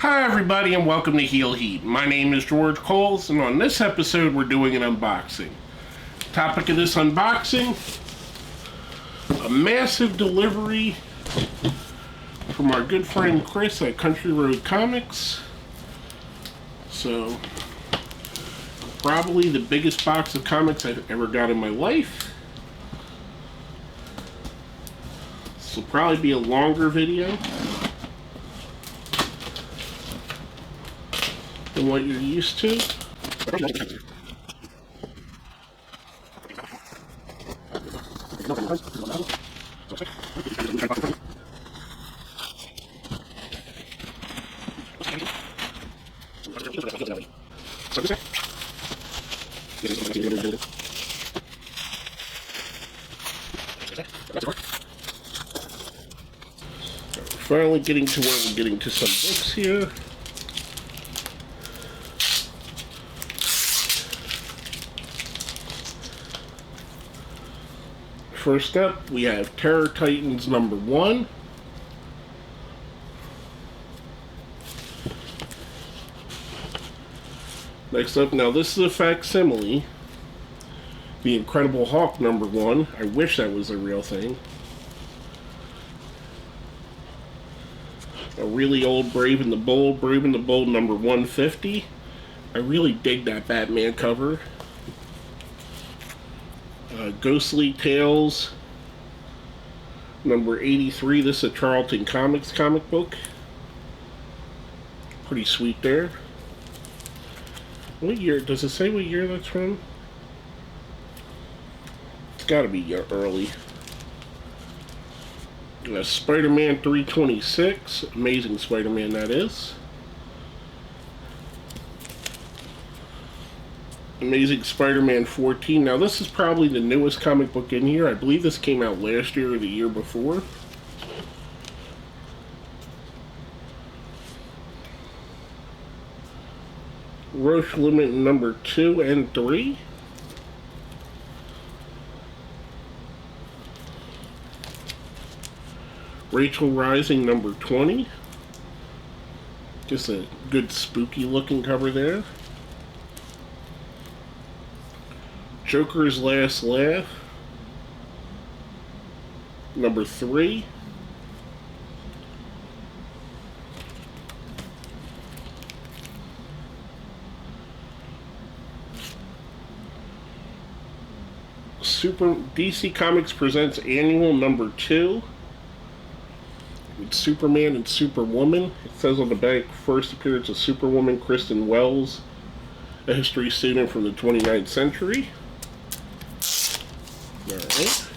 Hi everybody and welcome to Heel Heat. My name is George Coles and on this episode we're doing an unboxing. Topic of this unboxing, a massive delivery from our good friend Chris at Country Road Comics. So, probably the biggest box of comics I've ever got in my life. This will probably be a longer video than what you're used to. Finally getting to where we're getting to some books here. First up, we have Terror Titans #1. Next up, now this is a facsimile. The Incredible Hulk #1. I wish that was a real thing. A really old Brave and the Bold number 150. I really dig that Batman cover. Ghostly Tales number 83. This is a Charlton Comics comic book. Pretty sweet there. What year? Does it say what year that's from? It's got to be early. Spider-Man 326. Amazing Spider-Man, that is. Amazing Spider-Man 14. Now this is probably the newest comic book in here. I believe this came out last year or the year before. Roche Limit number 2 and 3. Rachel Rising number 20. Just a good spooky looking cover there. Joker's Last Laugh number 3. DC Comics presents annual number 2 with Superman and Superwoman. It says on the back, first appearance of Superwoman Kristen Wells, a history student from the 29th century. Alright.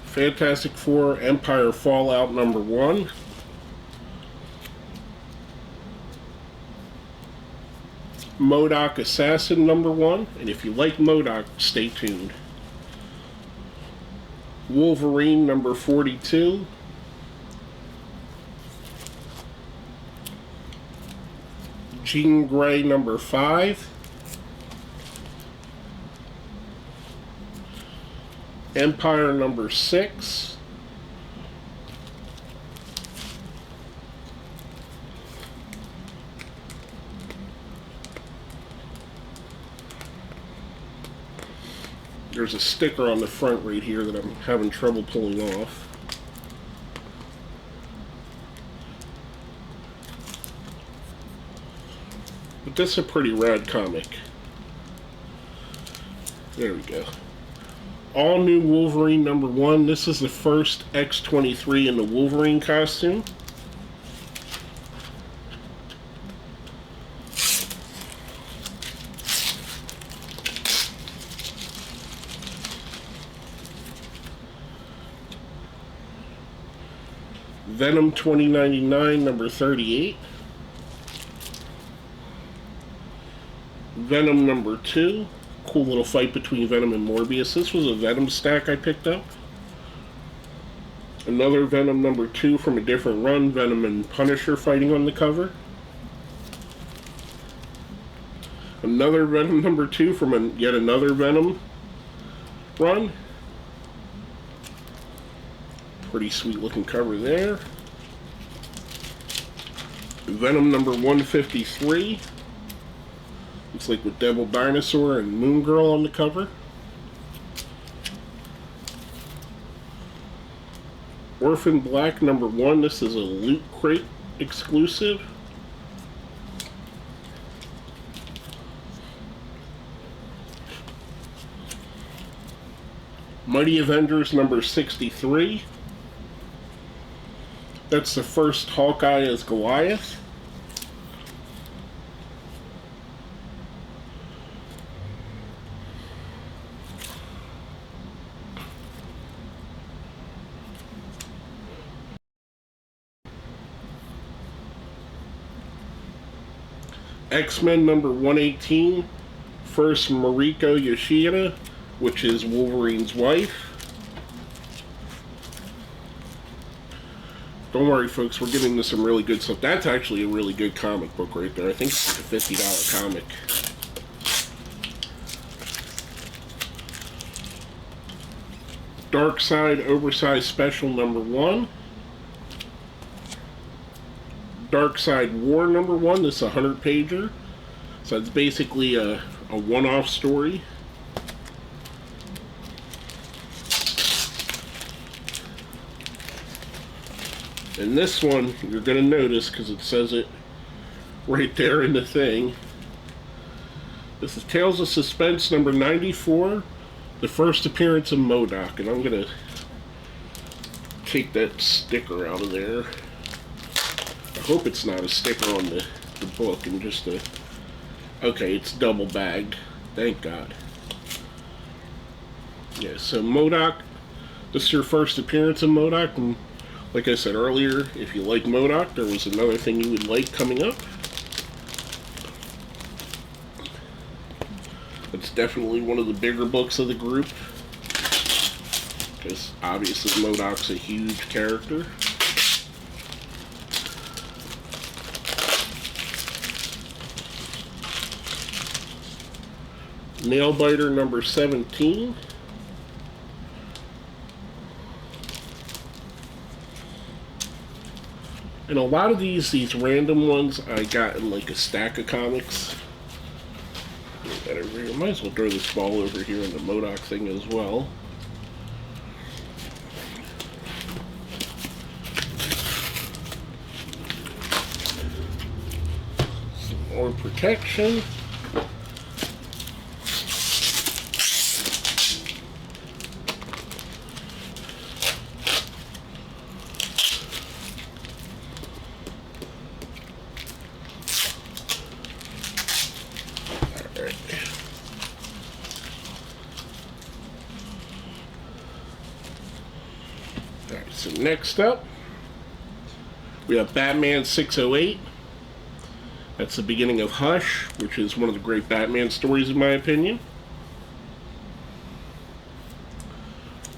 Fantastic Four Empire Fallout number 1. MODOK Assassin number 1. And if you like MODOK, stay tuned. Wolverine number 42. Jean Grey number 5. Empire number 6. There's a sticker on the front right here that I'm having trouble pulling off. But this is a pretty rad comic. There we go. All new Wolverine number 1. This is the first X-23 in the Wolverine costume. Venom 2099 number 38. Venom number 2. Cool little fight between Venom and Morbius. This was a Venom stack I picked up. Another Venom number 2 from a different run. Venom and Punisher fighting on the cover. Another Venom number 2 from yet another Venom run. Pretty sweet looking cover there. Venom number 153. Looks like with Devil Dinosaur and Moon Girl on the cover. Orphan Black number 1. This is a Loot Crate exclusive. Mighty Avengers number 63. That's the first Hawkeye as Goliath. X-Men number 118, first Mariko Yoshida, which is Wolverine's wife. Don't worry, folks, we're getting to some really good stuff. That's actually a really good comic book right there. I think it's like a $50 comic. Darkseid Oversized Special number 1. Darkseid War number 1. This is a 100-pager. So it's basically a one-off story. And this one, you're going to notice because it says it right there in the thing. This is Tales of Suspense number 94, the first appearance of MODOK. And I'm going to take that sticker out of there. I hope it's not a sticker on the book and just a... Okay, it's double bagged. Thank God. Yeah, so MODOK, this is your first appearance of MODOK, and like I said earlier, if you like MODOK, there was another thing you would like coming up. It's definitely one of the bigger books of the group, because obviously MODOK's a huge character. Nailbiter number 17. And a lot of these random ones I got in like a stack of comics. I might as well throw this ball over here in the MODOK thing as well. Some more protection. Alright, so next up, we have Batman 608. That's the beginning of Hush, which is one of the great Batman stories in my opinion.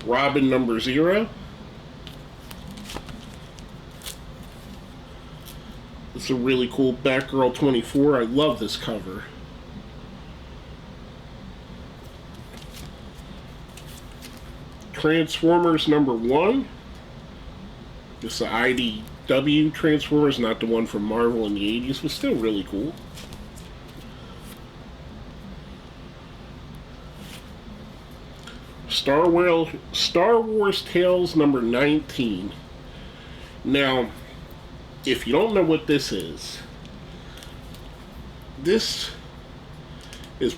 Robin number 0. This is a really cool Batgirl 24. I love this cover. Transformers number 1. This is the IDW Transformers, not the one from Marvel in the 80s, but still really cool. Star Wars Tales number 19. Now, if you don't know what this is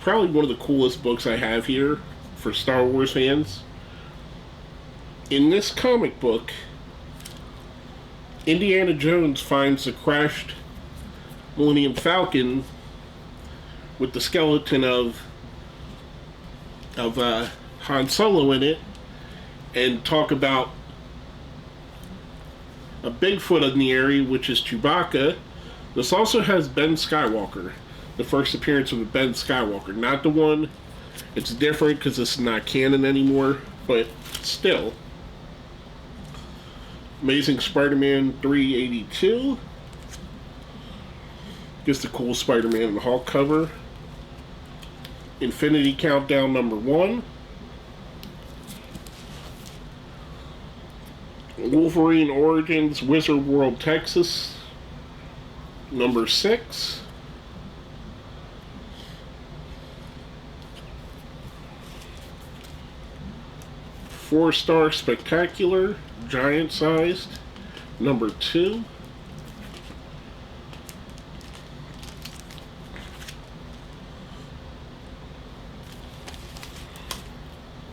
probably one of the coolest books I have here for Star Wars fans. In this comic book, Indiana Jones finds the crashed Millennium Falcon with the skeleton of Han Solo in it, and talk about a Bigfoot in the area, which is Chewbacca. This also has Ben Skywalker, the first appearance of a Ben Skywalker. Not the one, it's different because it's not canon anymore, but still. Amazing Spider-Man 382. Gets the cool Spider-Man and Hulk cover. Infinity Countdown #1. Wolverine Origins Wizard World Texas #6. Four-star Spectacular Giant Sized #2.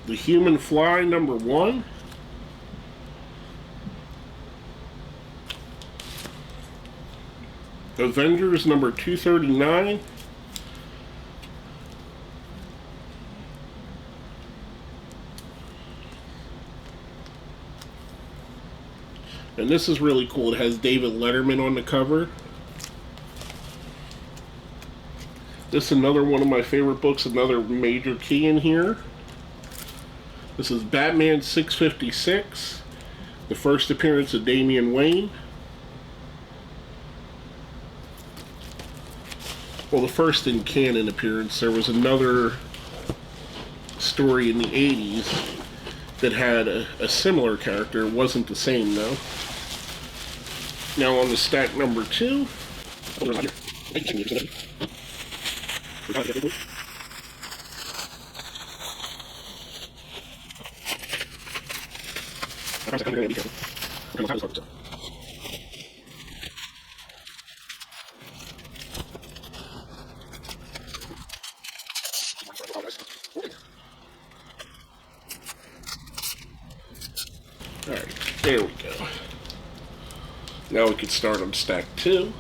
The Human Fly #1. Avengers #239. And this is really cool. It has David Letterman on the cover. This is another one of my favorite books, another major key in here. This is Batman 656, the first appearance of Damian Wayne. Well, the first in canon appearance. There was another story in the 80s that had a similar character. It wasn't the same, though. Now on to stack #2. Alright, there we go. Now we can start on stack 2.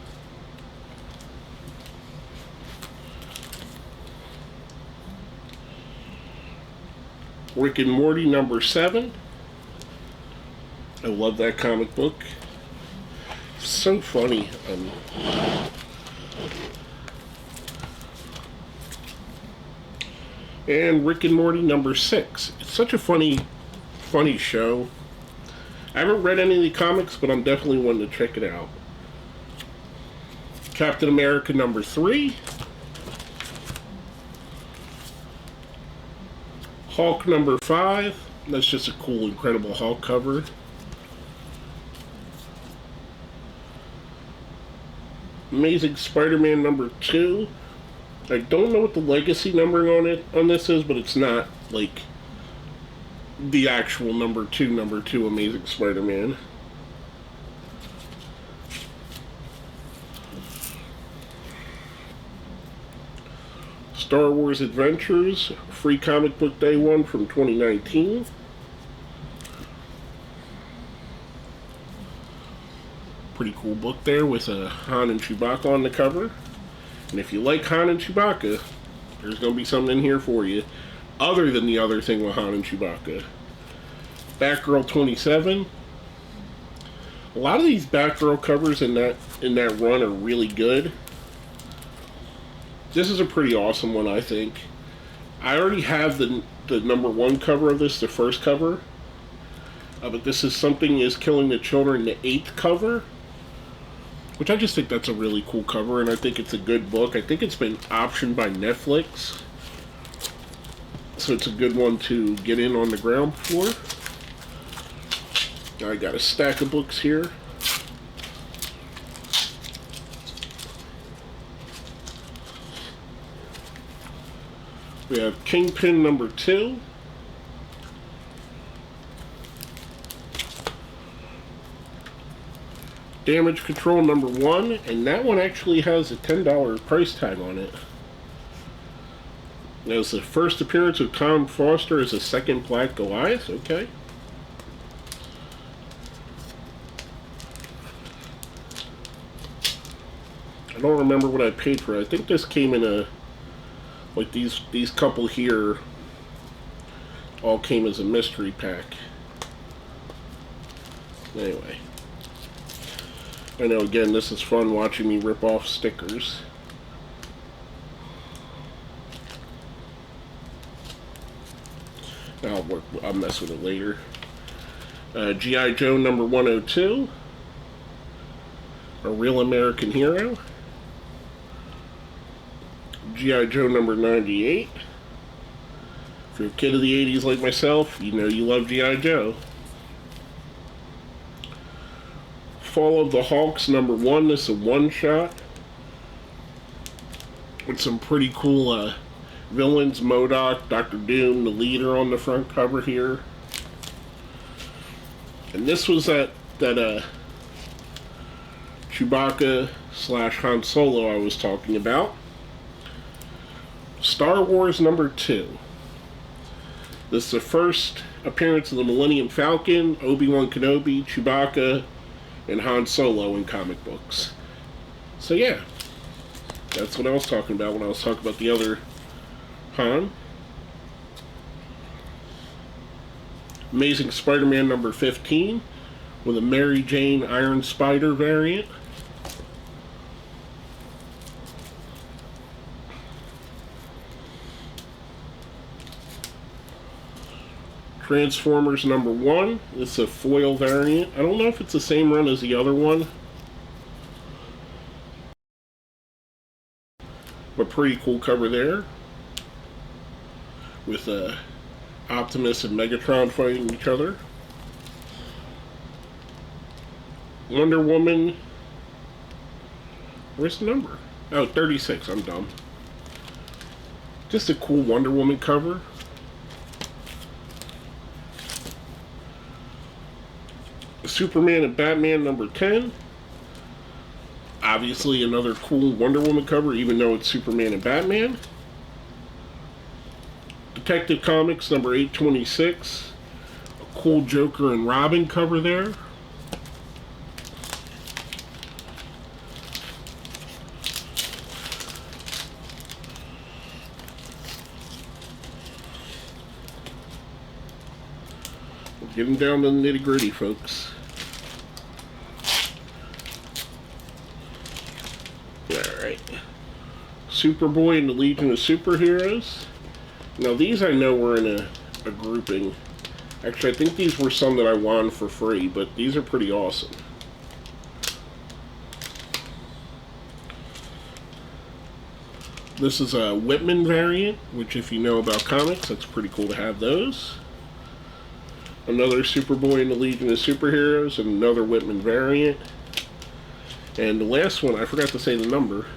Rick and Morty #7. I love that comic book. It's so funny. And Rick and Morty #6. It's such a funny show. I haven't read any of the comics, but I'm definitely one to check it out. Captain America #3. Hulk #5. That's just a cool, Incredible Hulk cover. Amazing Spider-Man #2. I don't know what the legacy numbering on this is, but it's not like the actual #2 Amazing Spider-Man. Star Wars Adventures, Free Comic Book Day 1 from 2019. Pretty cool book there with Han and Chewbacca on the cover. And if you like Han and Chewbacca, there's going to be something in here for you, other than the other thing with Han and Chewbacca. Batgirl 27. A lot of these Batgirl covers in that run are really good. This is a pretty awesome one, I think. I already have the #1 cover of this, the first cover. But this is Something Is Killing the Children, the 8th cover. Which I just think that's a really cool cover, and I think it's a good book. I think it's been optioned by Netflix. So it's a good one to get in on the ground floor. I got a stack of books here. We have Kingpin #2. Damage Control #1, and that one actually has a $10 price tag on it. That was the first appearance of Tom Foster as a second Black Goliath. Okay. I don't remember what I paid for it. I think this came in a, like these couple here all came as a mystery pack. Anyway. I know, again, this is fun watching me rip off stickers. I'll mess with it later. G.I. Joe #102. A Real American Hero. G.I. Joe #98. If you're a kid of the 80s like myself, you know you love G.I. Joe. Fall of the Hawks #1. This is a one-shot with some pretty cool villains. MODOK, Dr. Doom, the leader on the front cover here. And this was that Chewbacca / Han Solo I was talking about. Star Wars #2. This is the first appearance of the Millennium Falcon, Obi-Wan Kenobi, Chewbacca, and Han Solo in comic books. So yeah, that's what I was talking about when I was talking about the other Han. Amazing Spider-Man #15 with a Mary Jane Iron Spider variant. Transformers #1. This is a foil variant. I don't know if it's the same run as the other one, but pretty cool cover there with Optimus and Megatron fighting each other. Wonder Woman. Where's the number? Oh, 36. I'm dumb. Just a cool Wonder Woman cover. Superman and Batman #10. Obviously another cool Wonder Woman cover, even though it's Superman and Batman. Detective Comics #826. A cool Joker and Robin cover there. Getting down to the nitty-gritty, folks. Alright. Superboy and the Legion of Superheroes. Now these I know were in a grouping. Actually, I think these were some that I won for free, but these are pretty awesome. This is a Whitman variant, which if you know about comics, that's pretty cool to have those. Another Superboy and the Legion of Superheroes, and another Whitman variant. And the last one, I forgot to say the number.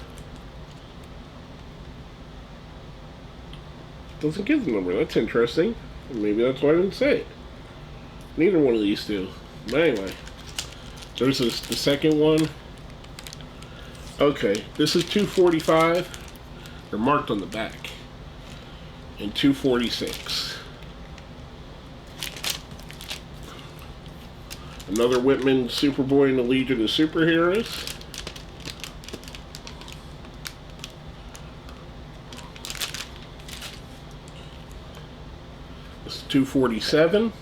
Doesn't give the number. That's interesting. Maybe that's why I didn't say it. Neither one of these two. But anyway, there's the second one. Okay, this is 245. They're marked on the back. And 246. Another Whitman Superboy and the Legion of Superheroes. This is 247.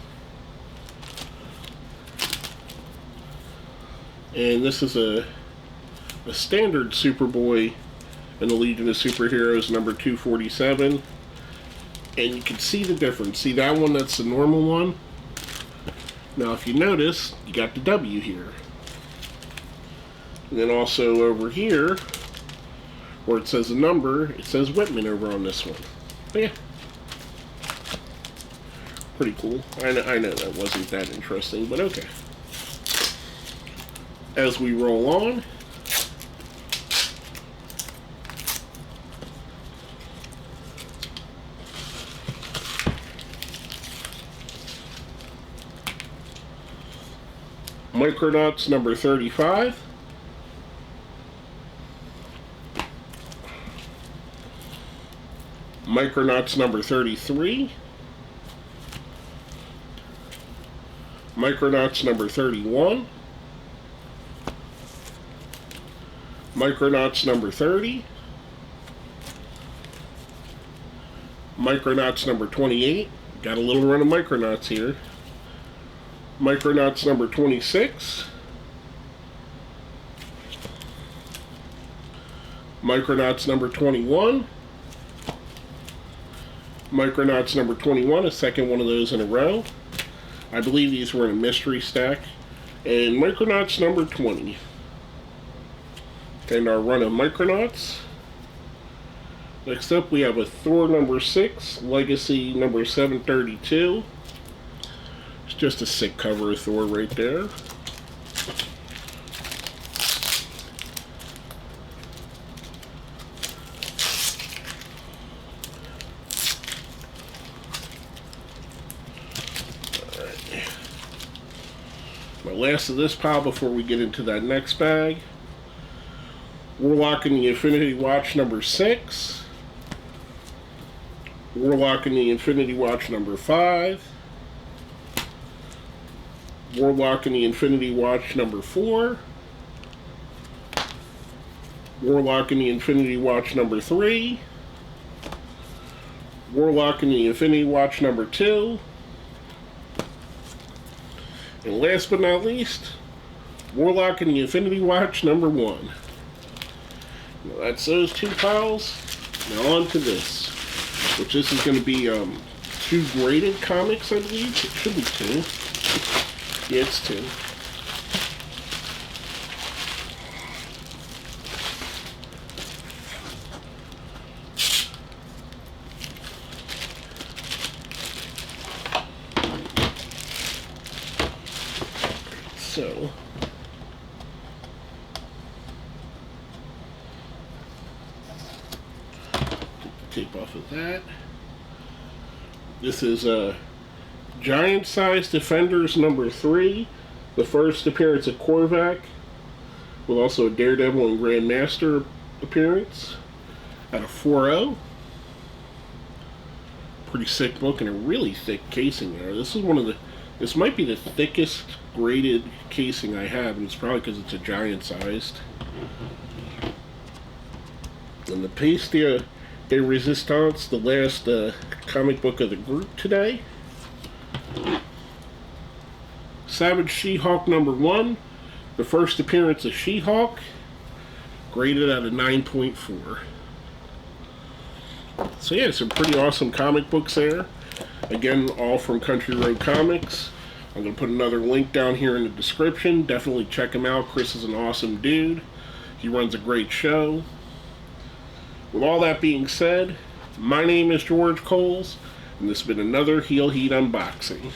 And this is a standard Superboy and the Legion of Superheroes #247. And you can see the difference. See that one? That's the normal one. Now if you notice, you got the W here. And then also over here, where it says a number, it says Whitman over on this one. But yeah. Pretty cool. I know that wasn't that interesting, but okay. As we roll on, Micronauts #35. Micronauts #33. Micronauts #31. Micronauts #30. Micronauts #28. Got a little run of Micronauts here. Micronauts #26. Micronauts #21. Micronauts #21, a second one of those in a row. I believe these were in a mystery stack. And Micronauts #20. And our run of Micronauts Next up, we have a Thor number 6, Legacy number 732. It's just a sick cover of Thor right there. My last of this pile before we get into that next bag. Warlock in the Infinity Watch number 6. Warlock in the Infinity Watch number 5. Warlock in the Infinity Watch number 4. Warlock in the Infinity Watch number 3. Warlock in the Infinity Watch number 2. And last but not least, Warlock in the Infinity Watch number 1. Now that's those two piles. Now on to this, which this is going to be 2 graded comics, I believe. It should be 2. Yeah, it's 2. So, take the tape off of that. This is Giant Size Defenders number 3, the first appearance of Korvac, with also a Daredevil and Grandmaster appearance out of 4.0. Pretty sick book and a really thick casing there. This is this might be the thickest graded casing I have, and it's probably because it's a giant sized. And the Pièce de Résistance, the last comic book of the group today. Savage She-Hulk number 1, the first appearance of She-Hulk, graded out of 9.4. So yeah, some pretty awesome comic books there. Again, all from Country Road Comics. I'm going to put another link down here in the description. Definitely check him out. Chris is an awesome dude. He runs a great show. With all that being said, my name is George Coles, and this has been another Heel Heat unboxing.